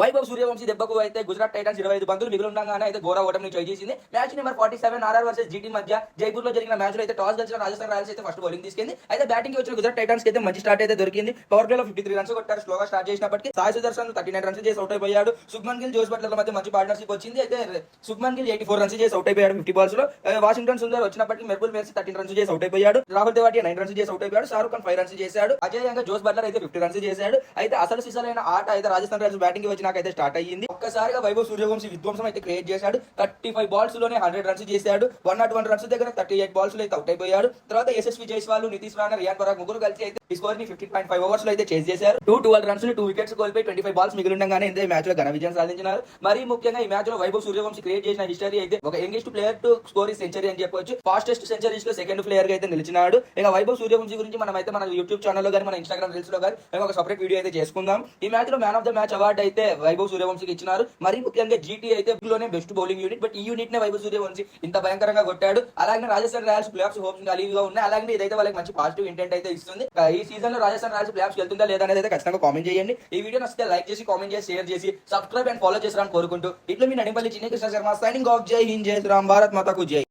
వైభవ్ సూర్యవంశీ దెబ్బకు అయితే గుజరాత్ టైటన్స్ 25 బంతులు మిగిలి ఉండగానే అయితే ఘోర ఓటమిని చోటు చేసింది. Match number 47 RR versus GT మధ్య జైపూర్ లో జరిగిన మ్యాచ్ లో అయితే టాస్ గెలిచిన రాజస్థాన్ రాయల్స్ అయితే ఫస్ట్ బౌలింగ్ తీసుకుంది. అయితే బ్యాటింగ్ వచ్చిన గుజరాత్ టైటన్స్ అయితే మంచి స్టార్ట్ అయితే దొరికింది. పవర్ ప్లే లో 53 రన్స్ కొట్టారు. స్లోగా స్టార్ట్ చేసినప్పటికీ సాయి సుదర్శన్ 39 రన్స్ చేసి అవుట్ అయిపోయాడు. శుభ్మన్ గిల్ జోస్ బట్లర్ మధ్య మంచి పార్ట్నర్షిప్ వచ్చింది. అయితే శుభ్మన్ గిల్ 84 రన్స్ చేసి అవుట్ అయిపోయాడు 50 బాల్స్ లో. వాషింగ్టన్ సుందర్ వచ్చినప్పటికీ మెర్బుల్ మేర్స్ 13 రన్స్ చేసి అవుట్ అయిపోయాడు. రాహుల్ తెవాటియా 9 రన్స్ చేసి అవుట్ అయిపోయాడు. షారుఖ్ ఖాన్ 5 రన్స్ చేశాడు. అజేయంగా జోస్ బట్లర్ అయితే 50 రన్స్ చేశాడు. అయితే అసలు సిసలైన ఆట అయితే రాజస్థాన్ రాయల్స్ బ్యాటింగ్ వచ్చినాకైతే స్టార్ట్ అయ్యింది. ఒక్కసారిగా వైభవ్ సూర్యవంశీ విధ్వంసం అయితే క్రియేట్ చేశాడు. 35 బాల్స్ లోనే 100 రన్స్ చేశాడు. 101 రన్స్ దగ్గర 38 బాల్స్ లో అయితే అవుట్ అయిపోయాడు. తర్వాత యశస్వి జైస్వాల్, నితీష్ రాణా, రియాన్ పరాగ్ ముగ్గురు కలిసి అయితే ఈ స్కోర్ ని 15.5 ఓవర్స్ లో అయితే చేజ్ చేశారు. 12 రన్స్ ని 2 వికెట్స్ కోల్పోయి 25 బాల్స్ మిగిలి ఉండగానే ఈ మ్యాచ్ లో ఘన విజయం సాధించినారు. మరీ ముఖ్యంగా ఈ మ్యాచ్ లో వైభవ్ సూర్యవంశీ క్రియేట్ చేసిన హిస్టరీ అయితే ఒక యంగెస్ట్ ప్లేయర్ టు స్కోర్ ఈ సెంచరీ అని చెప్పొచ్చు. ఫాస్టెస్ట్ సెంచరీస్ లో సెకండ్ ప్లేయర్ గా అయితే నిలిచినాడు. ఇక వైభవ్ సూర్యవంశీ గురించి మనం అయితే మన యూట్యూబ్ ఛానల్ లో కానీ మన ఇన్స్టాగ్రామ్ రీల్స్ లో కానీ మేము ఒక సెపరేట్ వీడియో అయితే చేసుకుందాం. ఈ మ్యాచ్ లో man of the match award అయితే వైభవ్ సూర్యవంశీకి ఇచ్చినారు. మరీ ముఖ్యంగా జీటీ అయితే లోనే బెస్ట్ బౌలింగ్ యూనిట్. బట్ ఈ యూనిట్ నే వైభవ్ సూర్యవంశీ ఇంత భయంకరంగా కొట్టాడు. అలాగే Rajasthan Royals play offs hopes ఖాళీగా ఉన్నాయి. అలాగే ఇదైతే వాళ్ళకి మంచి పాజిటివ్ ఇంటెంట్ అయితే ఇస్తుంది. ఈ సీజన్ లో రాజస్థాన్ రాయల్స్ ప్లే ఆఫ్స్ వెళ్తుందా లేదా అనేది అయితే ఖచ్చితంగా కామెంట్ చేయండి. ఈ వీడియో నచ్చితే లైక్ చేసి కామెంట్ చేసి షేర్ చేసి సబ్స్క్రైబ్ అండ్ ఫాలో చేస్తారని కోరుకుంటూ ఇట్లా మీ నడిపల్లి చిన్న కృష్ణ శర్మ సైనింగ్ ఆఫ్. జై హింద్, జై శ్రీరామ్, భారత్ మాతాకు జై.